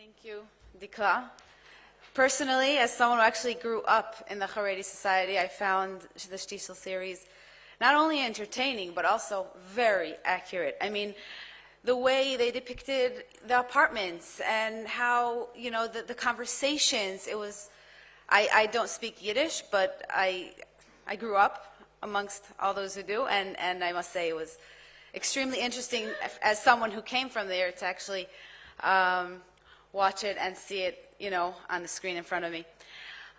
Thank you, Dikla. Personally, as someone who actually grew up in the Haredi society, I found the Shtisel series not only entertaining, but also very accurate. I mean, the way they depicted the apartments and how, you know, the conversations, it was, I don't speak Yiddish, but I grew up amongst all those who do, and I must say it was extremely interesting as someone who came from there to actually watch it and see it, you know, on the screen in front of me.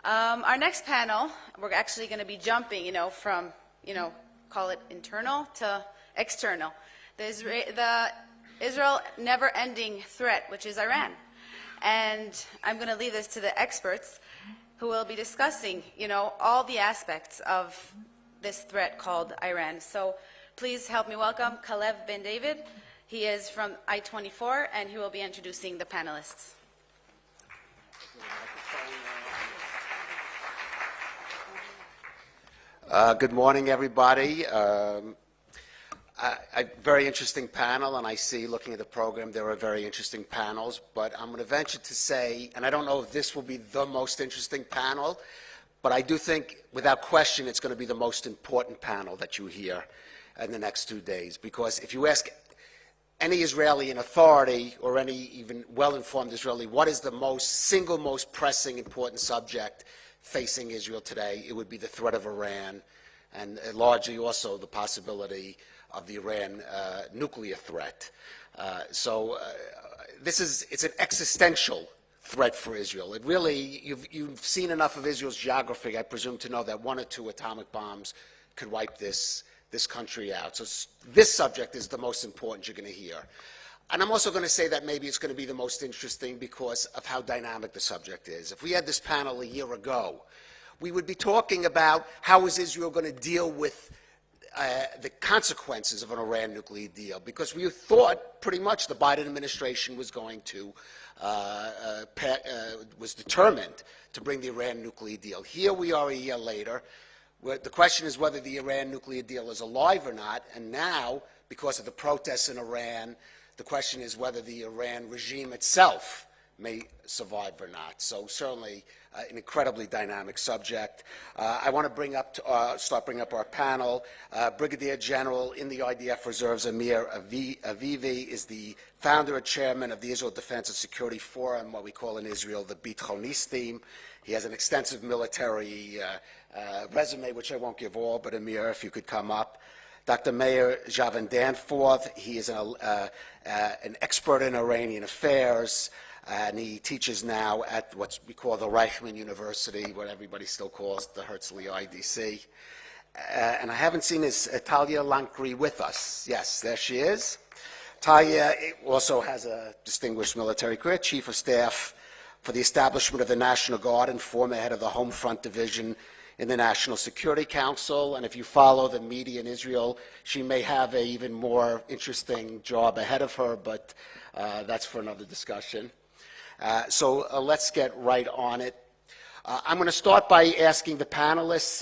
Our next panel, we're actually going to be jumping, you know, from, you know, call it internal to external. The Israel never-ending threat, which is Iran. And I'm going to leave this to the experts who will be discussing, you know, all the aspects of this threat called Iran. So please help me welcome Kalev Ben David. He is from I-24, and he will be introducing the panelists. Good morning, everybody. A very interesting panel, and I see, looking at the program, there are very interesting panels, but I'm going to venture to say, and I don't know if this will be the most interesting panel, but I do think, without question, it's going to be the most important panel that you hear in the next 2 days, because if you ask any Israeli in authority or any even well-informed Israeli, what is the single most pressing important subject facing Israel today, it would be the threat of Iran, and largely also the possibility of the Iran nuclear threat. It's an existential threat for Israel. It really, you've seen enough of Israel's geography, I presume, to know that 1 or 2 atomic bombs could wipe this country out. So this subject is the most important you're going to hear. And I'm also going to say that maybe it's going to be the most interesting because of how dynamic the subject is. If we had this panel a year ago, we would be talking about how is Israel going to deal with the consequences of an Iran nuclear deal, because we thought pretty much the Biden administration was going to, was determined to bring the Iran nuclear deal. Here we are a year later. The question is whether the Iran nuclear deal is alive or not, and now, because of the protests in Iran, the question is whether the Iran regime itself may survive or not. So certainly an incredibly dynamic subject. I want to start bringing up our panel. Brigadier General in the IDF Reserves, Amir Avivi, is the founder and chairman of the Israel Defense and Security Forum, what we call in Israel the Bitronistim. He has an extensive military resume, which I won't give all, but Amir, if you could come up. Dr. Meir Javan Danforth, he is an expert in Iranian affairs, and he teaches now at what we call the Reichman University, what everybody still calls the Herzliya IDC. And I haven't seen Talia Lankri with us. Yes, there she is. Talia also has a distinguished military career, Chief of Staff for the establishment of the National Guard and former head of the Home Front Division in the National Security Council, and if you follow the media in Israel, she may have an even more interesting job ahead of her, but that's for another discussion. Let's get right on it. I'm going to start by asking the panelists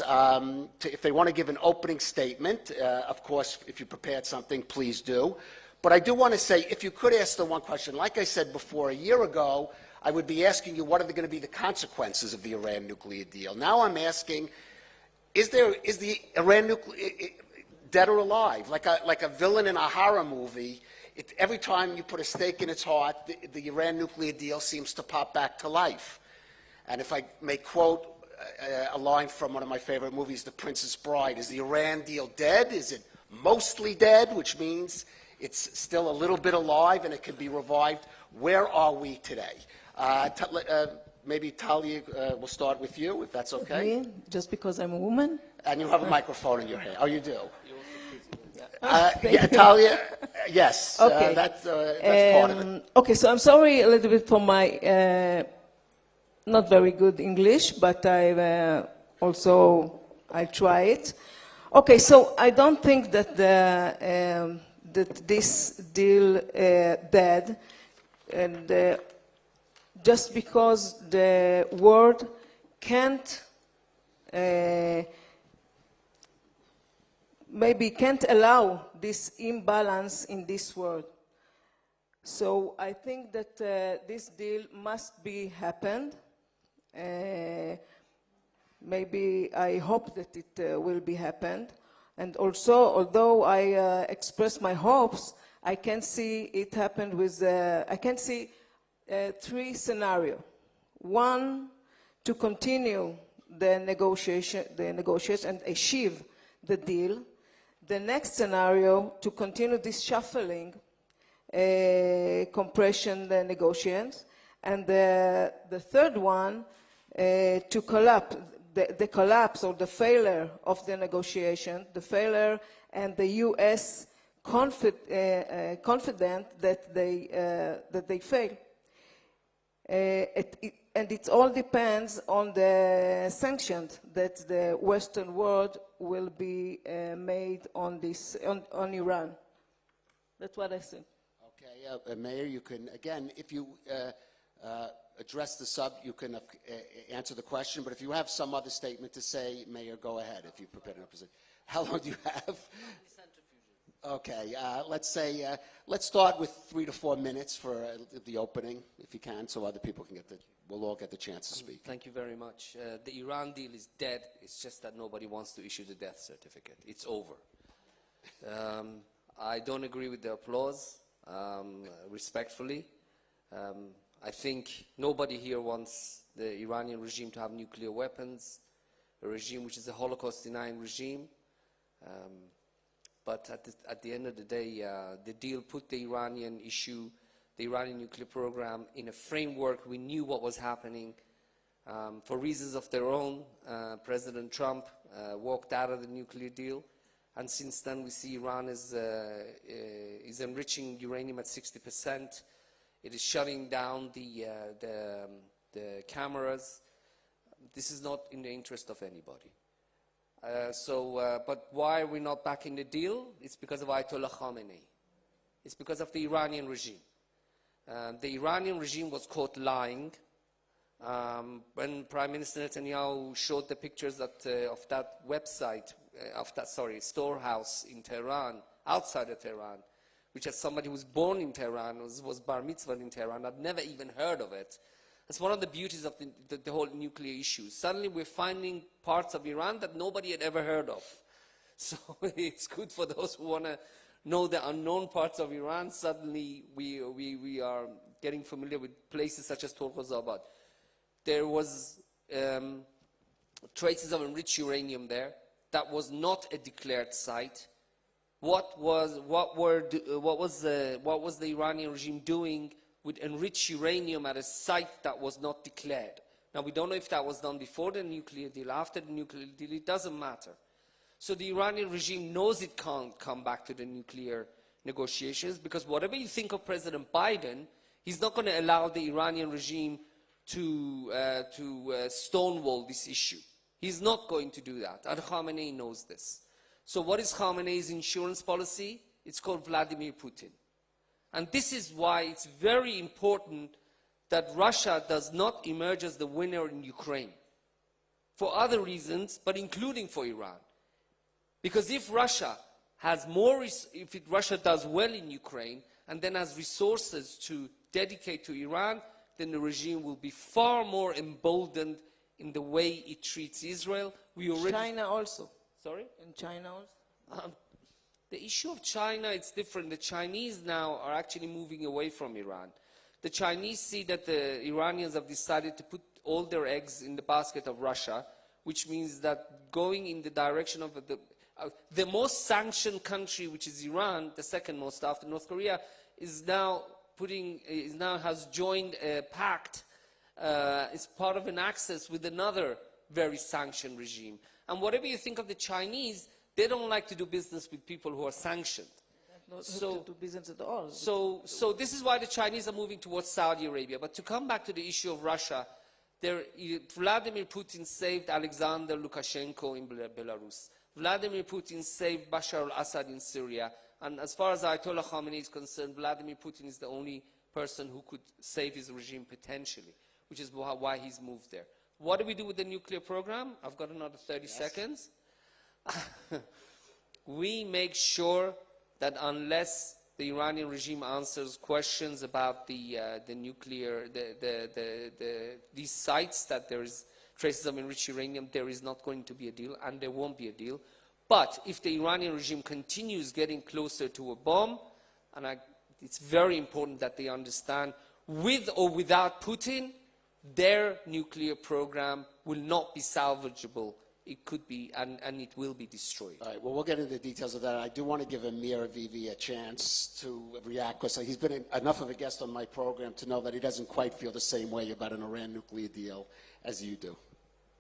if they want to give an opening statement. Of course, if you prepared something, please do. But I do want to say, if you could ask the one question, like I said before, a year ago, I would be asking you what are going to be the consequences of the Iran nuclear deal. Now I'm asking, is the Iran nuclear dead or alive? Like a villain in a horror movie, every time you put a stake in its heart, the Iran nuclear deal seems to pop back to life. And if I may quote a line from one of my favorite movies, The Princess Bride, is the Iran deal dead? Is it mostly dead, which means it's still a little bit alive and it could be revived? Where are we today? Maybe Talia, we'll start with you, if that's okay. Me? Just because I'm a woman? And you have a microphone in your hand. Oh, you do? Yeah, Talia, yes. Okay. That's part of it. Okay, so I'm sorry a little bit for my not very good English, but I'll try it. Okay, so I don't think that that this deal dead, and just because the world can't maybe can't allow this imbalance in this world. So I think that this deal must be happened. Maybe I hope that it will be happened. And also, although I express my hopes, I can see it happened with, I can see three scenarios. One, to continue the negotiation and achieve the deal. The next scenario, to continue this shuffling, compression the negotiations. And the third one, to collapse, the collapse or the failure of the negotiation, the failure and the U.S. confident that they fail. And it all depends on the sanctions that the Western world will be made on this on Iran. That's what I think. Okay, Mayor, you can, again, if you address the you can answer the question, but if you have some other statement to say, Mayor, go ahead if you're prepared to present. How long do you have? Okay, let's say, let's start with 3 to 4 minutes for the opening, if you can, so other people can we'll all get the chance to speak. Thank you very much. The Iran deal is dead. It's just that nobody wants to issue the death certificate. It's over. I don't agree with the applause, respectfully. I think nobody here wants the Iranian regime to have nuclear weapons, a regime which is a Holocaust-denying regime. But at the end of the day, the deal put the Iranian issue, the Iranian nuclear program, in a framework. We knew what was happening. For reasons of their own, President Trump walked out of the nuclear deal. And since then, we see Iran is enriching uranium at 60%. It is shutting down the cameras. This is not in the interest of anybody. But why are we not back in the deal? It's because of Ayatollah Khamenei. It's because of the Iranian regime. The Iranian regime was caught lying. When Prime Minister Netanyahu showed the pictures of that website, storehouse in Tehran, outside of Tehran, which as somebody who was born in Tehran, was bar mitzvah in Tehran, I'd never even heard of it. That's one of the beauties of the whole nuclear issue. Suddenly we're finding parts of Iran that nobody had ever heard of. So it's good for those who want to know the unknown parts of Iran. Suddenly we are getting familiar with places such as Torkozabad. There was traces of enriched uranium there. That was not a declared site. What was the Iranian regime doing with enriched uranium at a site that was not declared? Now, we don't know if that was done before the nuclear deal, after the nuclear deal, it doesn't matter. So the Iranian regime knows it can't come back to the nuclear negotiations, because whatever you think of President Biden, he's not going to allow the Iranian regime to stonewall this issue. He's not going to do that, and Khamenei knows this. So what is Khamenei's insurance policy? It's called Vladimir Putin. And this is why it's very important that Russia does not emerge as the winner in Ukraine. For other reasons, but including for Iran. Because if Russia has Russia does well in Ukraine and then has resources to dedicate to Iran, then the regime will be far more emboldened in the way it treats Israel. China also. Sorry? In China also? The issue of China, it's different. The Chinese now are actually moving away from Iran. The Chinese see that the Iranians have decided to put all their eggs in the basket of Russia, which means that going in the direction of the most sanctioned country, which is Iran, the second most after North Korea, has joined a pact, is part of an axis with another very sanctioned regime. And whatever you think of the Chinese, they don't like to do business with people who are sanctioned. Not to do business at all. So this is why the Chinese are moving towards Saudi Arabia. But to come back to the issue of Russia, Vladimir Putin saved Alexander Lukashenko in Belarus. Vladimir Putin saved Bashar al-Assad in Syria. And as far as Ayatollah Khamenei is concerned, Vladimir Putin is the only person who could save his regime potentially, which is why he's moved there. What do we do with the nuclear program? I've got another 30 seconds. We make sure that unless The Iranian regime answers questions about the nuclear, these sites that there is traces of enriched uranium. There is not going to be a deal, and there won't be a deal. But if the Iranian regime continues getting closer to a bomb, and it's very important that they understand, with or without Putin, their nuclear program will not be salvageable. It could be, and it will be destroyed. All right, well, we'll get into the details of that. I do want to give Amir Avivi a chance to react, because he's been enough of a guest on my program to know that he doesn't quite feel the same way about an Iran nuclear deal as you do.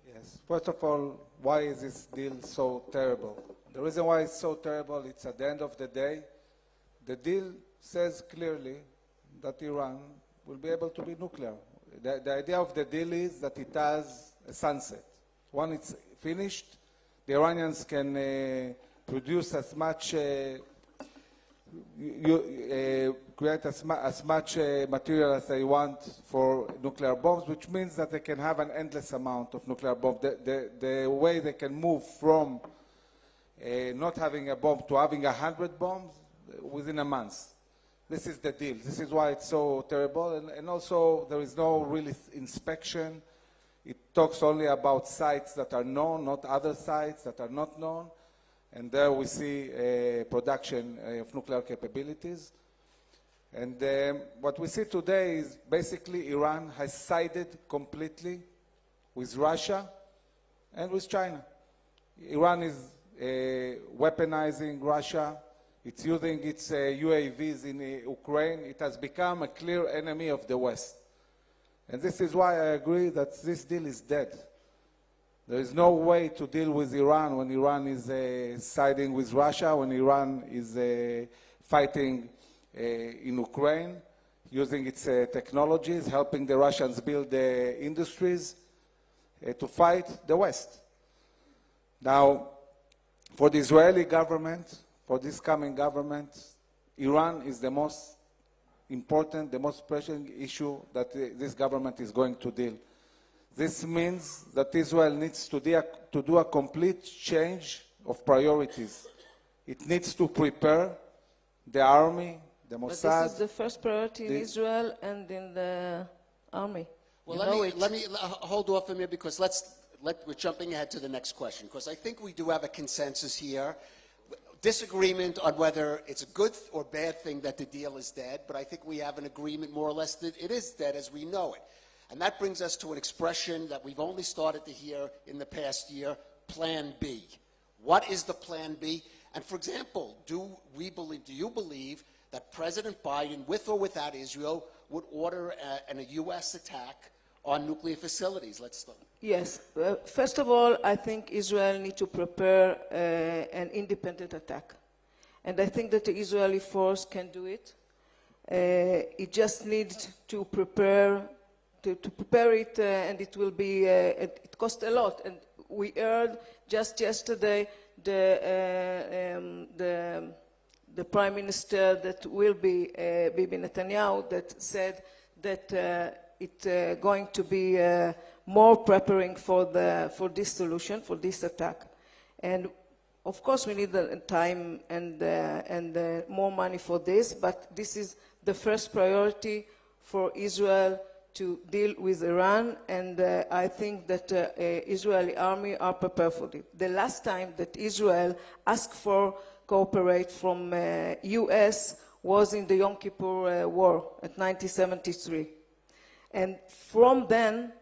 Yes. First of all, why is this deal so terrible? The reason why it's so terrible, it's at the end of the day, the deal says clearly that Iran will be able to be nuclear. The idea of the deal is that it has a sunset. When it's finished, the Iranians can produce as much, create as much material as they want for nuclear bombs, which means that they can have an endless amount of nuclear bombs. The way they can move from not having a bomb to having 100 bombs within a month. This is the deal. This is why it's so terrible. And also, there is no real inspection. It talks only about sites that are known, not other sites that are not known. And there we see production of nuclear capabilities. And what we see today is basically Iran has sided completely with Russia and with China. Iran is weaponizing Russia. It's using its UAVs in Ukraine. It has become a clear enemy of the West. And this is why I agree that this deal is dead. There is no way to deal with Iran when Iran is siding with Russia, when Iran is fighting in Ukraine, using its technologies, helping the Russians build industries to fight the West. Now, for the Israeli government, for this coming government, Iran is the most important, the most pressing issue that this government is going to deal. This means that Israel needs to do a complete change of priorities. It needs to prepare the army, the Mossad. But this is the first priority in Israel and in the army. Well, let me hold off a minute, because we're jumping ahead to the next question, because I think we do have a consensus here. Disagreement on whether it's a good or bad thing that the deal is dead, but I think we have an agreement more or less that it is dead as we know it. And that brings us to an expression that we've only started to hear in the past year, Plan B. What is the Plan B? And for example, do you believe that President Biden, with or without Israel, would order a U.S. attack on nuclear facilities? Let's start. Yes. First of all, I think Israel needs to prepare an independent attack. And I think that the Israeli force can do it. It just needs to prepare it, and it will be, it costs a lot. And we heard just yesterday the Prime Minister that will be Bibi Netanyahu that said that it's going to be more preparing for this solution, for this attack. And of course we need the time and more money for this, but this is the first priority for Israel to deal with Iran, and I think that Israeli army are prepared for it. The last time that Israel asked for cooperate from US was in the Yom Kippur War at 1973. And from then,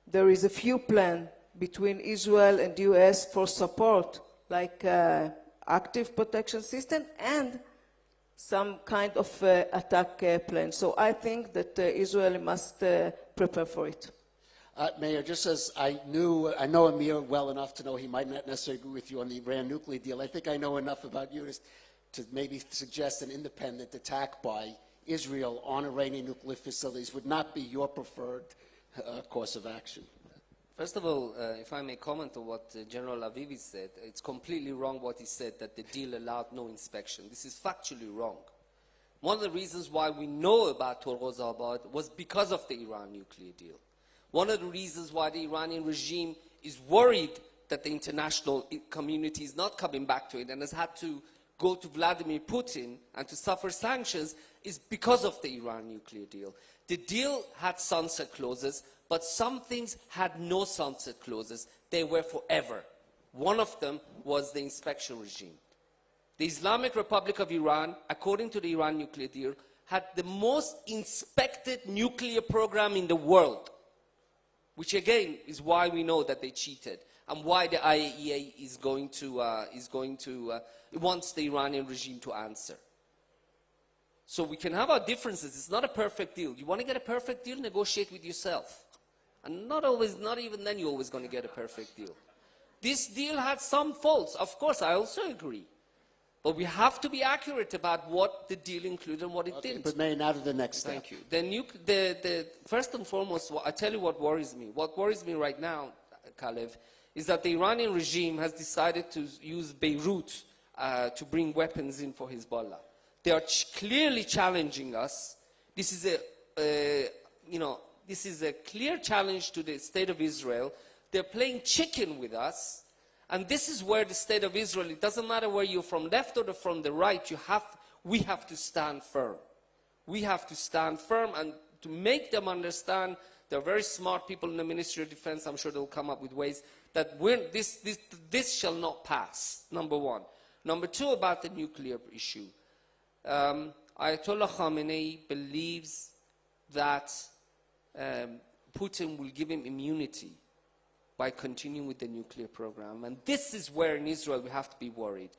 there is a few plans between Israel and US for support, like active protection system and some kind of attack plan. So I think that Israel must prepare for it. Mayor, just as I know Amir well enough to know he might not necessarily agree with you on the Iran nuclear deal, I think I know enough about you to maybe suggest an independent attack by Israel on Iranian nuclear facilities would not be your preferred course of action. First of all, if I may comment on what General Avivi said, it's completely wrong what he said, that the deal allowed no inspection. This is factually wrong. One of the reasons why we know about Torgozabad was because of the Iran nuclear deal. One of the reasons why the Iranian regime is worried that the international community is not coming back to it and has had to go to Vladimir Putin and to suffer sanctions is because of the Iran nuclear deal. The deal had sunset clauses, but some things had no sunset clauses. They were forever. One of them was the inspection regime. The Islamic Republic of Iran, according to the Iran nuclear deal, had the most inspected nuclear program in the world, which again is why we know that they cheated and why the IAEA wants the Iranian regime to answer. So we can have our differences. It's not a perfect deal. You want to get a perfect deal, negotiate with yourself. And not even then you're always going to get a perfect deal. This deal had some faults. Of course, I also agree. But we have to be accurate about what the deal included and what it didn't. But May, now to the next step. Thank you. First and foremost, I tell you what worries me. What worries me right now, Kalev, is that the Iranian regime has decided to use Beirut to bring weapons in for Hezbollah. They are clearly challenging us. This is a clear challenge to the state of Israel. They're playing chicken with us. And this is where the state of Israel, it doesn't matter where you're from left or from the right, we have to stand firm. We have to stand firm and to make them understand, they're very smart people in the Ministry of Defense, I'm sure they'll come up with ways, that this shall not pass, number one. Number two, about the nuclear issue. Ayatollah Khamenei believes that Putin will give him immunity by continuing with the nuclear program. And this is where in Israel we have to be worried.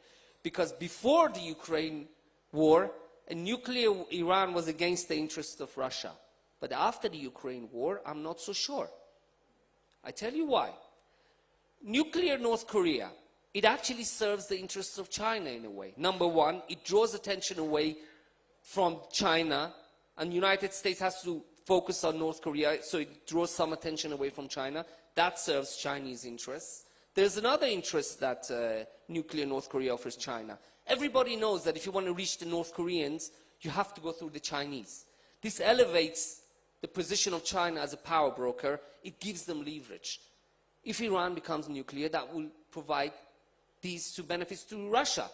Because before the Ukraine war, a nuclear Iran was against the interests of Russia. But after the Ukraine war, I'm not so sure. I tell you why. Nuclear North Korea, it actually serves the interests of China in a way. Number one, it draws attention away from China, and the United States has to focus on North Korea, so it draws some attention away from China. That serves Chinese interests. There's another interest that nuclear North Korea offers China. Everybody knows that if you want to reach the North Koreans, you have to go through the Chinese. This elevates the position of China as a power broker. It gives them leverage. If Iran becomes nuclear, that will provide these two benefits to Russia.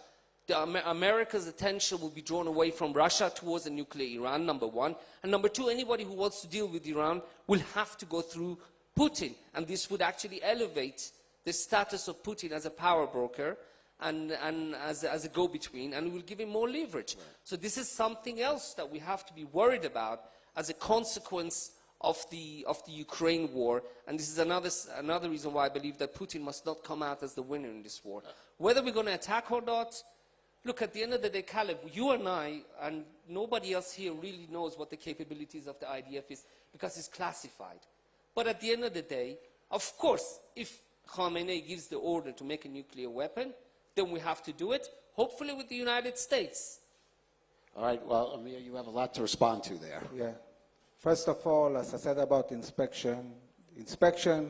America's attention will be drawn away from Russia towards a nuclear Iran, number one. And number two, anybody who wants to deal with Iran will have to go through Putin, and this would actually elevate the status of Putin as a power broker and as a go-between, and will give him more leverage. Right. So this is something else that we have to be worried about as a consequence of the Ukraine war, and this is another reason why I believe that Putin must not come out as the winner in this war. Whether we're going to attack or not, look, at the end of the day, Caleb, you and I, and nobody else here really knows what the capabilities of the IDF is, because it's classified. But at the end of the day, of course, if Khamenei gives the order to make a nuclear weapon, then we have to do it, hopefully with the United States. All right, well, Amir, you have a lot to respond to there. Yeah. First of all, as I said about inspection,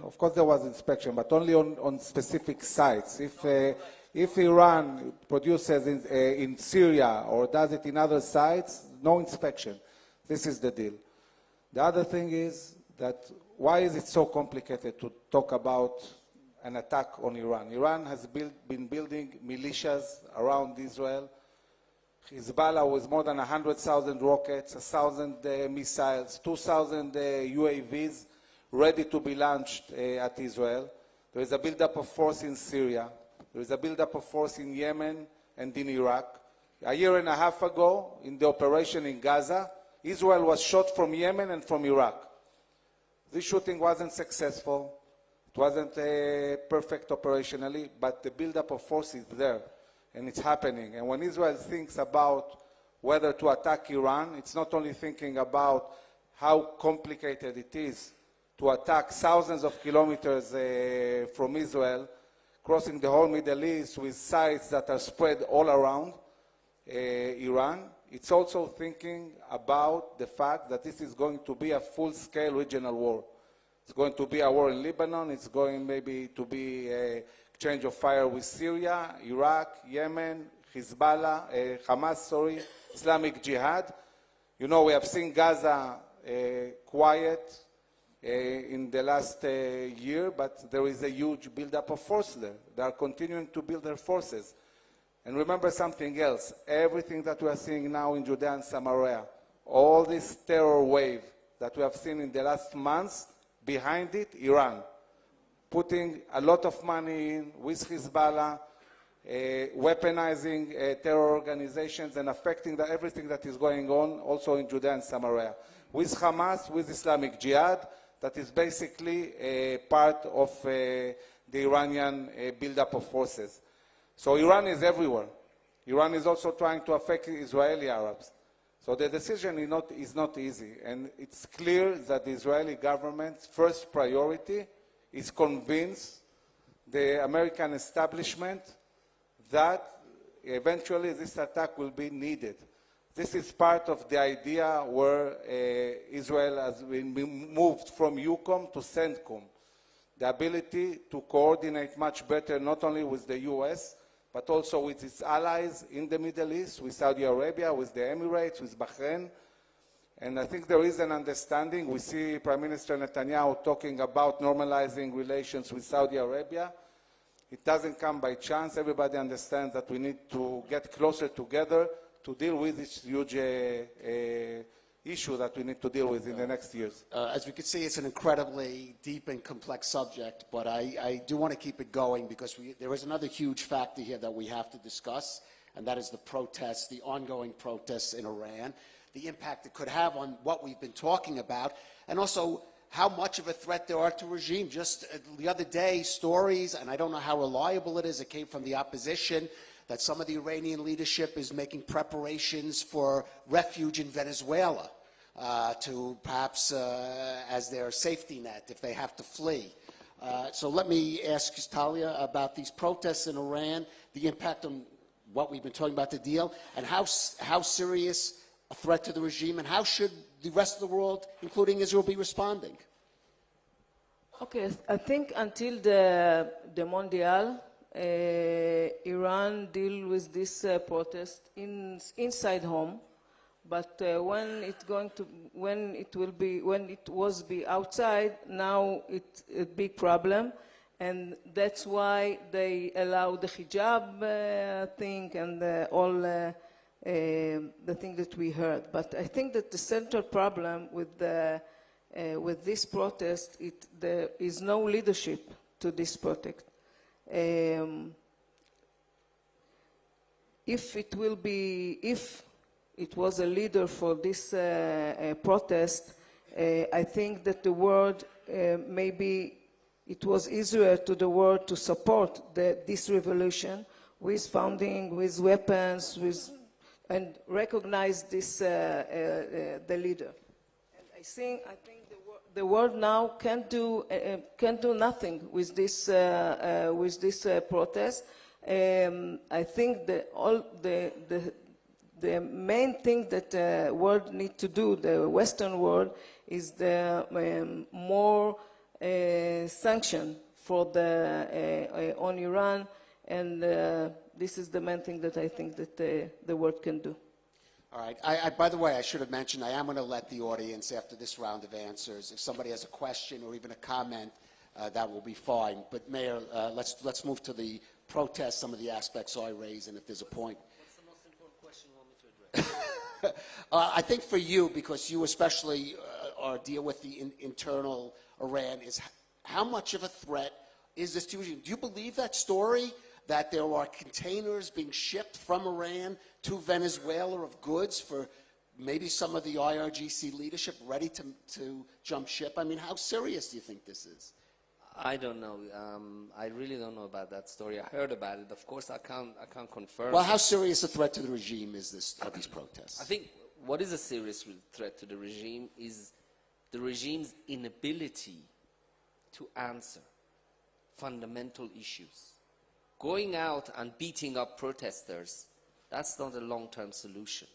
of course there was inspection, but only on specific sites. If Iran produces in Syria or does it in other sites, no inspection. This is the deal. The other thing is that why is it so complicated to talk about an attack on Iran? Iran has been building militias around Israel. Hezbollah with more than 100,000 rockets, 1,000 missiles, 2,000 UAVs ready to be launched at Israel. There is a buildup of force in Syria. There is a buildup of force in Yemen and in Iraq. A year and a half ago, in the operation in Gaza, Israel was shot from Yemen and from Iraq. This shooting wasn't successful. It wasn't perfect operationally, but the buildup of force is there, and it's happening. And when Israel thinks about whether to attack Iran, it's not only thinking about how complicated it is to attack thousands of kilometers from Israel, crossing the whole Middle East with sites that are spread all around Iran. It's also thinking about the fact that this is going to be a full-scale regional war. It's going to be a war in Lebanon. It's going maybe to be a exchange of fire with Syria, Iraq, Yemen, Hezbollah, Hamas, Islamic Jihad. You know, we have seen Gaza quiet in the last year, but there is a huge buildup of force there. They are continuing to build their forces. And remember something else, everything that we are seeing now in Judea and Samaria, all this terror wave that we have seen in the last months, behind it, Iran, putting a lot of money in with Hezbollah, weaponizing terror organizations and affecting everything that is going on also in Judea and Samaria. With Hamas, with Islamic Jihad, that is basically a part of the Iranian buildup of forces. So Iran is everywhere. Iran is also trying to affect Israeli Arabs. So the decision is not easy. And it's clear that the Israeli government's first priority is convince the American establishment that eventually this attack will be needed. This is part of the idea where Israel has been moved from EUCOM to CENTCOM. The ability to coordinate much better not only with the US, but also with its allies in the Middle East, with Saudi Arabia, with the Emirates, with Bahrain. And I think there is an understanding. We see Prime Minister Netanyahu talking about normalizing relations with Saudi Arabia. It doesn't come by chance. Everybody understands that we need to get closer together to deal with this huge issue that we need to deal with in the next years. As we can see, it's an incredibly deep and complex subject, but I do want to keep it going because there is another huge factor here that we have to discuss, and that is the protests, the ongoing protests in Iran, the impact it could have on what we've been talking about, and also how much of a threat there are to regime. Just the other day, stories, and I don't know how reliable it is, it came from the opposition, that some of the Iranian leadership is making preparations for refuge in Venezuela to perhaps as their safety net if they have to flee. So let me ask Talia about these protests in Iran, the impact on what we've been talking about, the deal, and how serious a threat to the regime, and how should the rest of the world, including Israel, be responding? Okay, I think until the Mondial, Iran deal with this protest inside home, but when it was outside, now it's a big problem, and that's why they allow the hijab thing and all the thing that we heard. But I think that the central problem with this protest, there is no leadership to this protest. If it was a leader for this protest, I think that the world, maybe it was easier to the world to support this revolution with funding, with weapons, and recognize this the leader. And I think the world now can't do nothing with this protest. I think the main thing that the world needs to do, the Western world, is the more sanction for on Iran, and this is the main thing that I think that the world can do. All right. By the way, I should have mentioned, I am going to let the audience, after this round of answers, if somebody has a question or even a comment, that will be fine. But Mayor, let's move to the protest, some of the aspects I raised, and if there's a point. What's the most important question you want me to address? I think for you, because you especially deal with the internal Iran, is how much of a threat is this to you? Do you believe that story, that there are containers being shipped from Iran to Venezuela of goods for maybe some of the IRGC leadership ready to jump ship? I mean, how serious do you think this is? I don't know. I really don't know about that story. I heard about it. Of course, I can't confirm. Well, how serious a threat to the regime is this, of these protests? I think what is a serious threat to the regime is the regime's inability to answer fundamental issues. Going out and beating up protesters, that's not a long-term solution.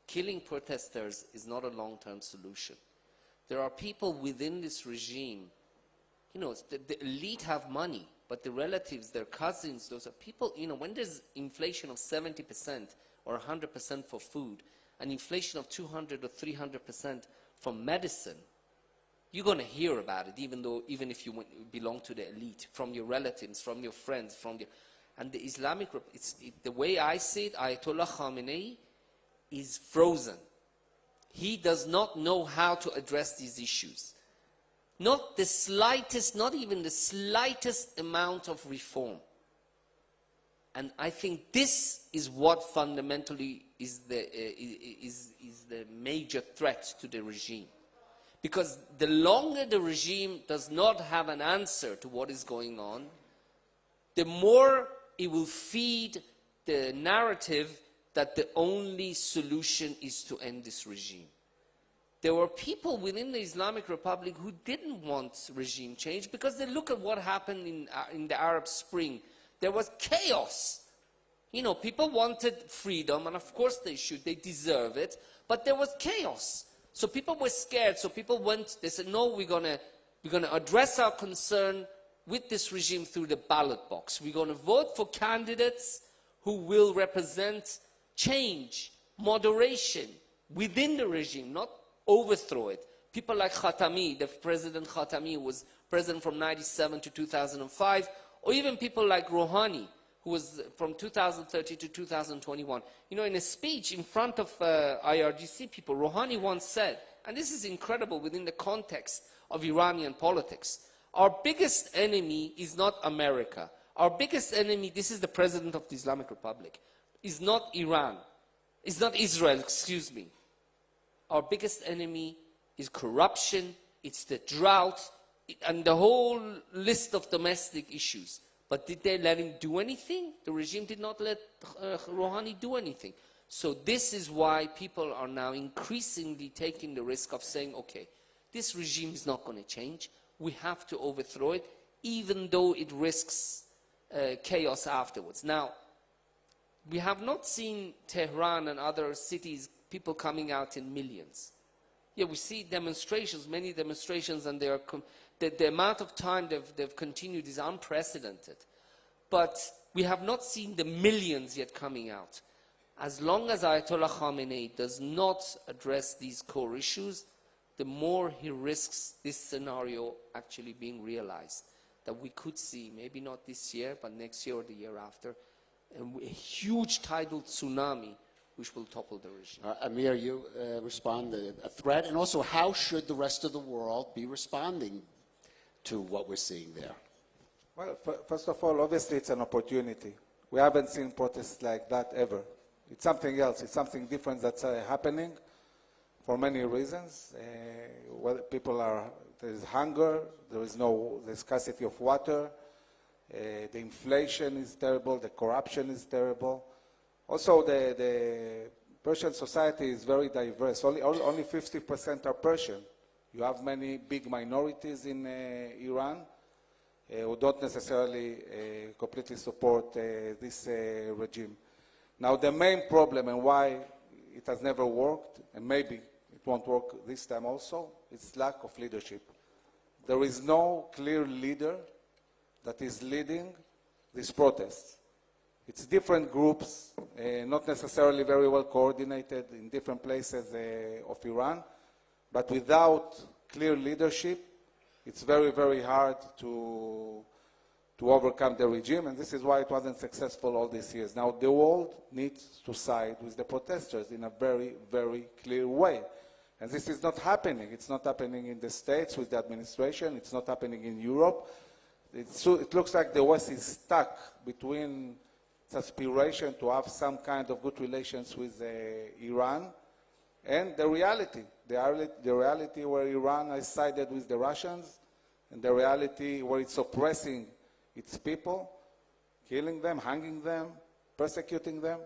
Killing protesters is not a long-term solution. There are people within this regime, you know, the elite have money, but the relatives, their cousins, those are people, you know, when there's inflation of 70% or 100% for food, and inflation of 200 or 300% for medicine, you're going to hear about it, even if you belong to the elite, from your relatives, from your friends, And the the way I see it, Ayatollah Khamenei is frozen. He does not know how to address these issues. Not the slightest, not even the slightest amount of reform. And I think this is what fundamentally is the major threat to the regime. Because the longer the regime does not have an answer to what is going on, the more it will feed the narrative that the only solution is to end this regime. There were people within the Islamic Republic who didn't want regime change because they look at what happened in the Arab Spring. There was chaos. You know, people wanted freedom, and of course they should, they deserve it, but there was chaos. So people were scared, so people went, they said, no, we're gonna address our concern with this regime through the ballot box. We're gonna vote for candidates who will represent change, moderation within the regime, not overthrow it. People like Khatami, the President Khatami was president from 1997 to 2005, or even people like Rouhani, who was from 2030 to 2021. You know, in a speech in front of IRGC people, Rouhani once said, and this is incredible within the context of Iranian politics, our biggest enemy is not America. Our biggest enemy, this is the President of the Islamic Republic, is not Iran. It's not Israel, excuse me. Our biggest enemy is corruption, it's the drought, and the whole list of domestic issues. But did they let him do anything? The regime did not let Rouhani do anything. So this is why people are now increasingly taking the risk of saying, okay, this regime is not going to change. We have to overthrow it, even though it risks chaos afterwards. Now, we have not seen Tehran and other cities, people coming out in millions. Yeah, we see demonstrations, many demonstrations, and they are the amount of time they've continued is unprecedented. But we have not seen the millions yet coming out. As long as Ayatollah Khamenei does not address these core issues, the more he risks this scenario actually being realized. That we could see, maybe not this year, but next year or the year after, a huge tidal tsunami which will topple the regime. Amir, you respond, a threat, and also how should the rest of the world be responding to what we're seeing there? Well, first of all, obviously it's an opportunity. We haven't seen protests like that ever. It's something else. It's something different that's happening for many reasons. There's hunger, there's scarcity of water, the inflation is terrible, the corruption is terrible. Also, the Persian society is very diverse. Only 50% are Persian. You have many big minorities in Iran who don't necessarily completely support this regime. Now, the main problem and why it has never worked, and maybe it won't work this time also, is lack of leadership. There is no clear leader that is leading these protests. It's different groups, not necessarily very well coordinated in different places of Iran, but without clear leadership, it's very, very hard to overcome the regime, and this is why it wasn't successful all these years. Now, the world needs to side with the protesters in a very, very clear way. And this is not happening. It's not happening in the States with the administration. It's not happening in Europe. It looks like the West is stuck between its aspiration to have some kind of good relations with Iran and the reality where Iran has sided with the Russians, and the reality where it's oppressing its people, killing them, hanging them, persecuting them.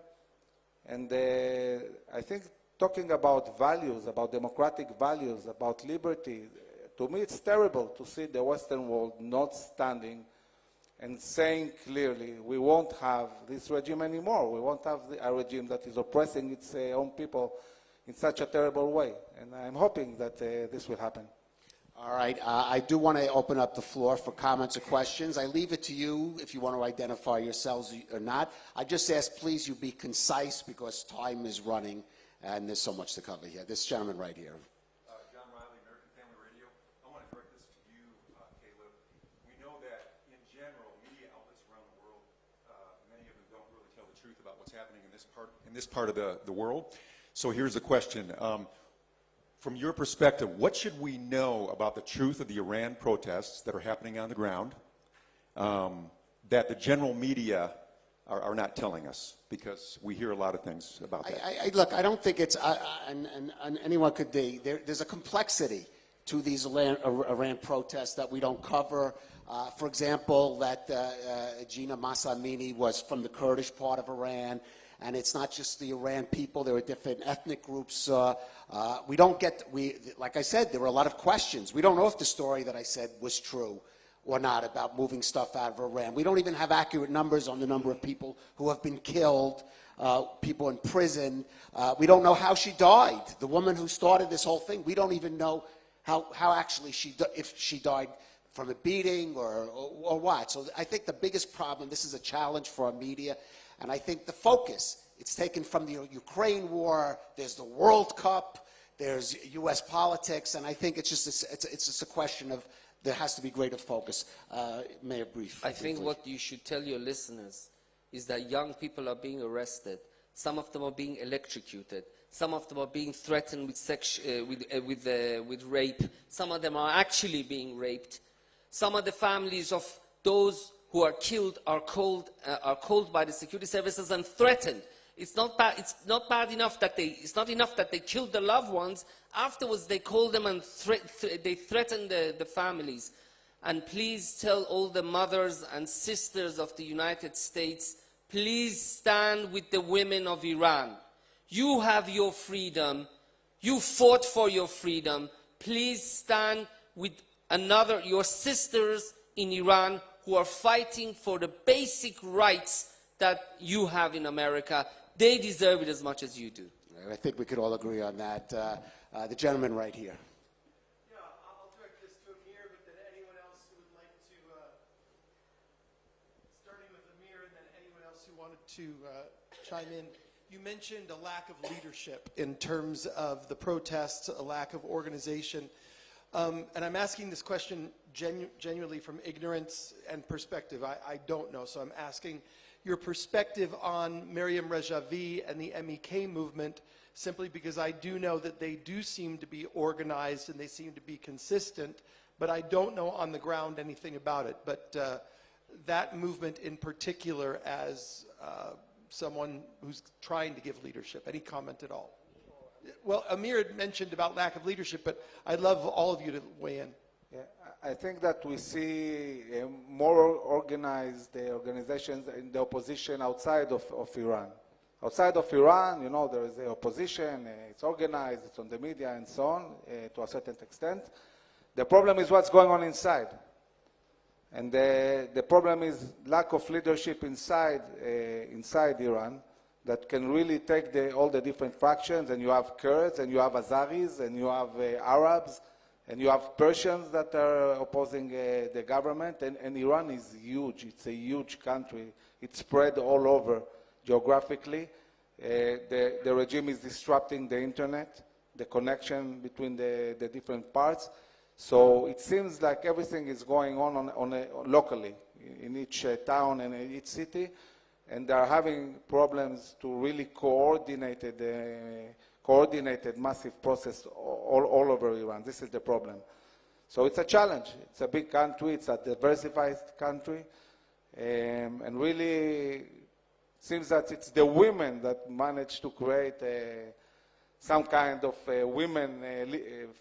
And I think talking about values, about democratic values, about liberty, to me it's terrible to see the Western world not standing and saying clearly, we won't have this regime anymore. We won't have a regime that is oppressing its own people in such a terrible way. And I'm hoping that this will happen. All right. I do want to open up the floor for comments or questions. I leave it to you if you want to identify yourselves or not. I just ask, please, you be concise because time is running and there's so much to cover here. This gentleman right here. John Riley, American Family Radio. I want to direct this to you, Caleb. We know that, in general, media outlets around the world truth about what's happening in this part of the world. So here's the question. From your perspective, what should we know about the truth of the Iran protests that are happening on the ground that the general media are not telling us? Because we hear a lot of things about that. Look, I don't think it's, and anyone could be, there's a complexity to these Iran protests that we don't cover. For example, that Gina Mahsa Amini was from the Kurdish part of Iran, and it's not just the Iran people, there are different ethnic groups. We don't get, like I said, there were a lot of questions. We don't know if the story that I said was true or not about moving stuff out of Iran. We don't even have accurate numbers on the number of people who have been killed, people in prison. We don't know how she died. The woman who started this whole thing, we don't even know how actually if she died from a beating or what. So I think the biggest problem, this is a challenge for our media, and I think the focus, it's taken from the Ukraine war, there's the World Cup, there's U.S. politics, and I think it's just a question of there has to be greater focus. Mayor Brief. I think what you should tell your listeners is that young people are being arrested. Some of them are being electrocuted. Some of them are being threatened with rape. Some of them are actually being raped. Some of the families of those who are killed are called by the security services and threatened. It's not bad enough that it's not enough that they killed their loved ones. Afterwards, they call them and they threaten the families. And please tell all the mothers and sisters of the United States, please stand with the women of Iran. You have your freedom. You fought for your freedom. Please stand with your sisters in Iran who are fighting for the basic rights that you have in America. They deserve it as much as you do. I think we could all agree on that. The gentleman right here. Yeah, I'll direct this to Amir, but then anyone else who would like to, starting with Amir and then anyone else who wanted to chime in. You mentioned a lack of leadership in terms of the protests, a lack of organization. And I'm asking this question genuinely from ignorance and perspective. I don't know, so I'm asking your perspective on Miriam Rajavi and the MEK movement, simply because I do know that they do seem to be organized and they seem to be consistent, but I don't know on the ground anything about it. But that movement in particular, as someone who's trying to give leadership, any comment at all? Well, Amir had mentioned about lack of leadership, but I'd love all of you to weigh in. Yeah, I think that we see more organized organizations in the opposition outside of Iran. Outside of Iran, you know, there is the opposition, it's organized, it's on the media and so on, to a certain extent. The problem is what's going on inside. And the problem is lack of leadership inside Iran that can really take all the different factions, and you have Kurds, and you have Azaris, and you have Arabs, and you have Persians that are opposing the government, and Iran is huge. It's a huge country. It's spread all over geographically. The regime is disrupting the internet, the connection between the different parts. So it seems like everything is going on locally in each town and in each city, and they are having problems to really coordinated massive process all over Iran. This is the problem. So it's a challenge. It's a big country. It's a diversified country. And really seems that it's the women that managed to create some kind of women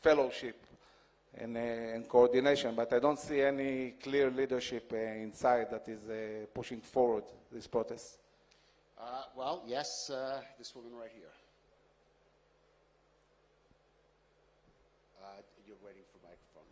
fellowship and coordination. But I don't see any clear leadership inside that is pushing forward this protest. Well, yes, this woman right here. You're waiting for microphone.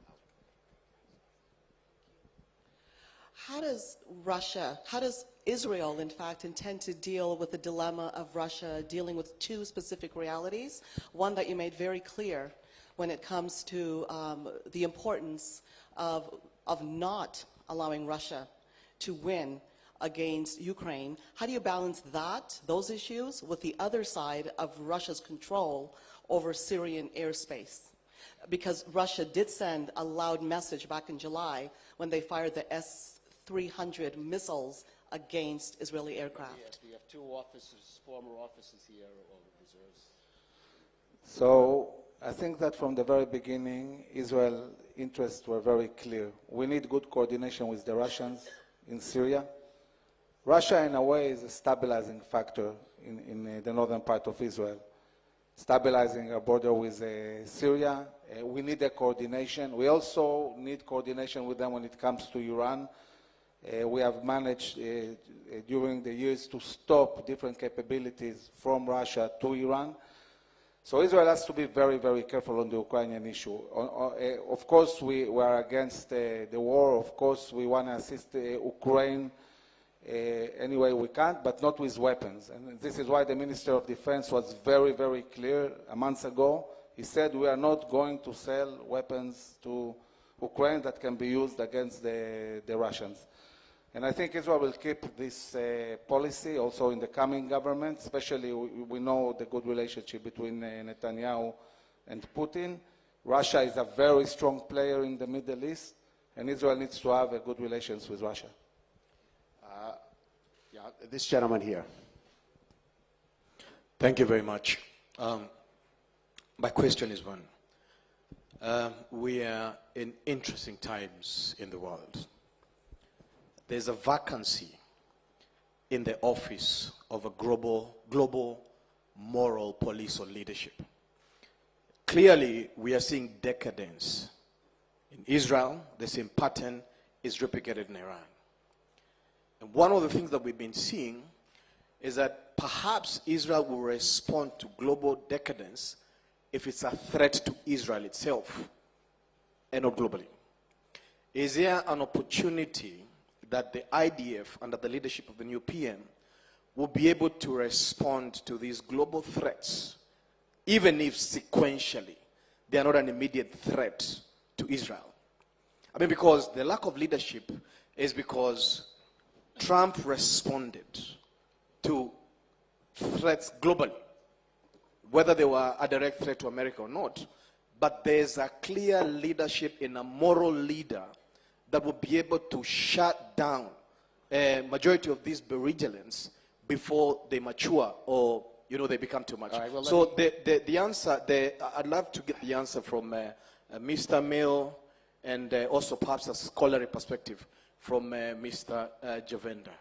How does Israel, in fact, intend to deal with the dilemma of Russia dealing with two specific realities? One that you made very clear when it comes to the importance of not allowing Russia to win against Ukraine. How do you balance those issues, with the other side of Russia's control over Syrian airspace? Because Russia did send a loud message back in July when they fired the S-300 missiles against Israeli aircraft. Yes, we have two officers, former officers here, or reserves. So I think that from the very beginning, Israel's interests were very clear. We need good coordination with the Russians in Syria. Russia, in a way, is a stabilizing factor in the northern part of Israel, stabilizing our border with Syria. We need a coordination. We also need coordination with them when it comes to Iran. We have managed during the years to stop different capabilities from Russia to Iran. So Israel has to be very, very careful on the Ukrainian issue. Of course, we are against the war. Of course, we want to assist Ukraine any way we can, but not with weapons. And this is why the Minister of Defense was very, very clear a month ago. He said we are not going to sell weapons to Ukraine that can be used against the Russians. And I think Israel will keep this policy also in the coming government, especially we know the good relationship between Netanyahu and Putin. Russia is a very strong player in the Middle East, and Israel needs to have a good relations with Russia. This gentleman here. Thank you very much. My question is one. We are in interesting times in the world. There's a vacancy in the office of a global moral police or leadership. Clearly, we are seeing decadence in Israel. The same pattern is replicated in Iran. And one of the things that we've been seeing is that perhaps Israel will respond to global decadence if it's a threat to Israel itself and not globally. Is there an opportunity that the IDF, under the leadership of the new PM, will be able to respond to these global threats, even if sequentially they are not an immediate threat to Israel? I mean, because the lack of leadership is because Trump responded to threats globally, whether they were a direct threat to America or not. But there's a clear leadership in a moral leader that will be able to shut down a majority of these belligerents before they mature or, they become too much. All right, well, so the answer, I'd love to get the answer from Mr. Mill and also perhaps a scholarly perspective from Mr. Javenda.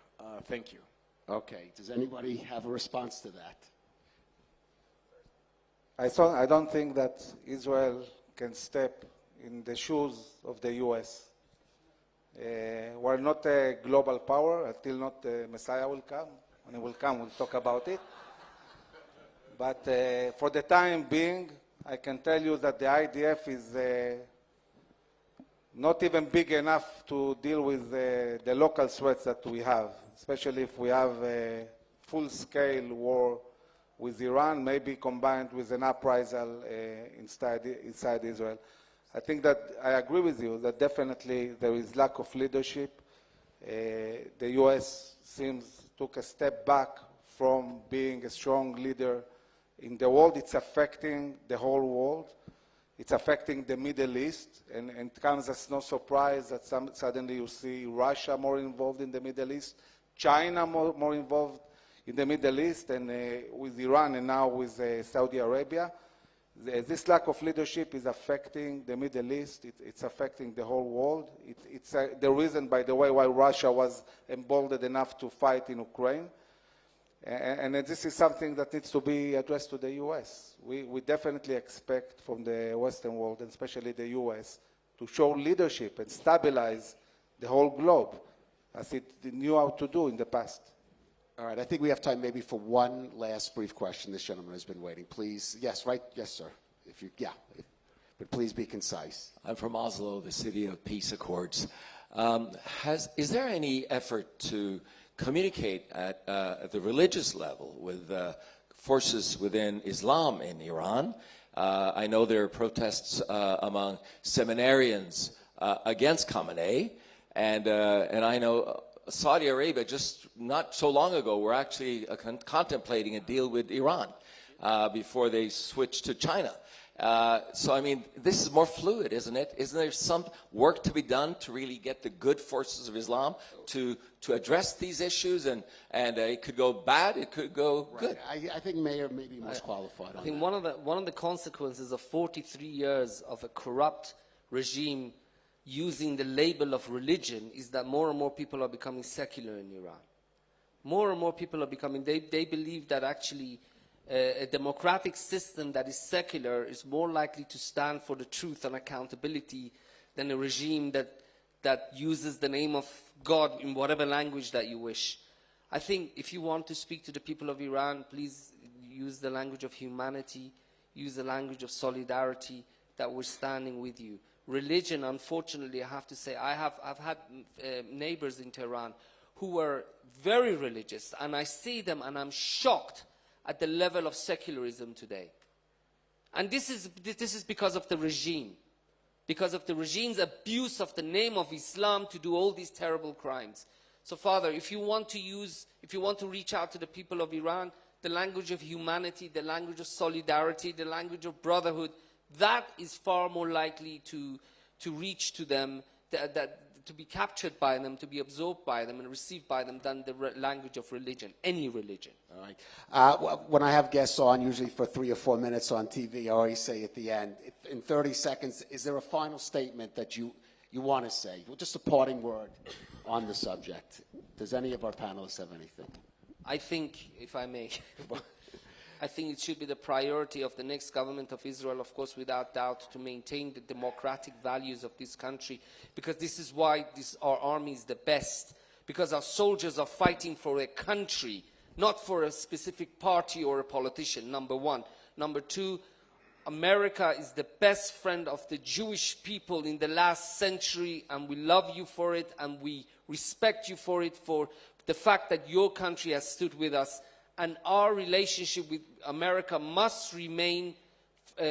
Thank you. Okay. Does anybody have a response to that? I don't think that Israel can step in the shoes of the U.S. We're not a global power until not the Messiah will come. When he will come, we'll talk about it. But for the time being, I can tell you that the IDF is not even big enough to deal with the local threats that we have, especially if we have a full-scale war with Iran, maybe combined with an uprisal inside Israel. I think that I agree with you that definitely there is lack of leadership. The U.S. took a step back from being a strong leader in the world. It's affecting the whole world. It's affecting the Middle East, and it comes as no surprise that suddenly you see Russia more involved in the Middle East, China more involved in the Middle East, and with Iran and now with Saudi Arabia. This lack of leadership is affecting the Middle East. It's affecting the whole world. It's the reason, by the way, why Russia was emboldened enough to fight in Ukraine. And this is something that needs to be addressed to the U.S. We definitely expect from the Western world, and especially the U.S., to show leadership and stabilize the whole globe, as it knew how to do in the past. All right, I think we have time maybe for one last brief question. This gentleman has been waiting. Please, yes, right? Yes, sir. But please be concise. I'm from Oslo, the city of peace accords. Is there any effort to communicate at the religious level with forces within Islam in Iran? I know there are protests among seminarians against Khamenei, and I know Saudi Arabia, just not so long ago, were actually contemplating a deal with Iran before they switched to China. So, I mean, this is more fluid, isn't it? Isn't there some work to be done to really get the good forces of Islam to address these issues? And it could go bad, it could go good. I think Mayor may be most qualified on I think that. one of the consequences of 43 years of a corrupt regime using the label of religion is that more and more people are becoming secular in Iran. More and more people are becoming, they believe that actually a democratic system that is secular is more likely to stand for the truth and accountability than a regime that uses the name of God in whatever language that you wish. I think if you want to speak to the people of Iran, please use the language of humanity, use the language of solidarity, that we're standing with you. Religion, unfortunately, I have to say, I've had neighbors in Tehran who were very religious, and I see them and I'm shocked at the level of secularism today. And this is because of the regime, because of the regime's abuse of the name of Islam to do all these terrible crimes. So, Father, if you want to reach out to the people of Iran, the language of humanity, the language of solidarity, the language of brotherhood, that is far more likely to reach to them, to be captured by them, to be absorbed by them and received by them than the language of religion, any religion. All right. When I have guests on, usually for 3 or 4 minutes on TV, I always say at the end, in 30 seconds, is there a final statement that you want to say? Well, just a parting word on the subject. Does any of our panelists have anything? I think, if I may, I think it should be the priority of the next government of Israel, of course, without doubt, to maintain the democratic values of this country, because this is why our army is the best, because our soldiers are fighting for a country, not for a specific party or a politician, number one. Number two, America is the best friend of the Jewish people in the last century, and we love you for it, and we respect you for it, for the fact that your country has stood with us. And our relationship with America must remain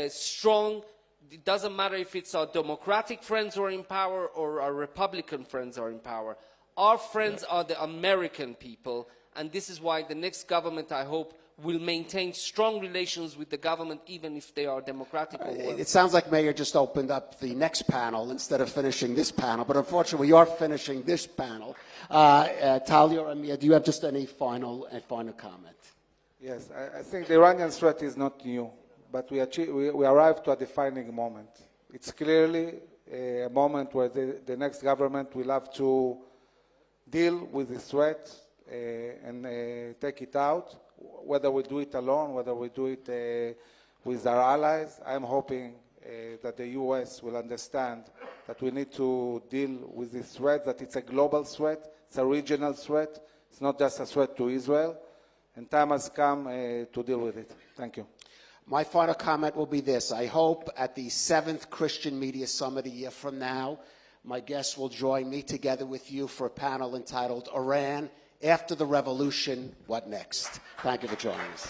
strong. It doesn't matter if it's our democratic friends who are in power or our Republican friends are in power. Our friends are the American people, and this is why the next government, I hope, will maintain strong relations with the government, even if they are democratic or whatever. It sounds like Mayor just opened up the next panel instead of finishing this panel, but unfortunately we are finishing this panel. Talia, Amir, do you have just any final comment? Yes, I think the Iranian threat is not new, but we arrived to a defining moment. It's clearly a moment where the next government will have to deal with this threat and take it out, whether we do it alone, whether we do it with our allies. I'm hoping that the U.S. will understand that we need to deal with this threat, that it's a global threat, it's a regional threat, it's not just a threat to Israel, and time has come to deal with it. Thank you. My final comment will be this. I hope at the 7th Christian Media Summit a year from now, my guests will join me together with you for a panel entitled Iran, After the Revolution, What Next? Thank you for joining us.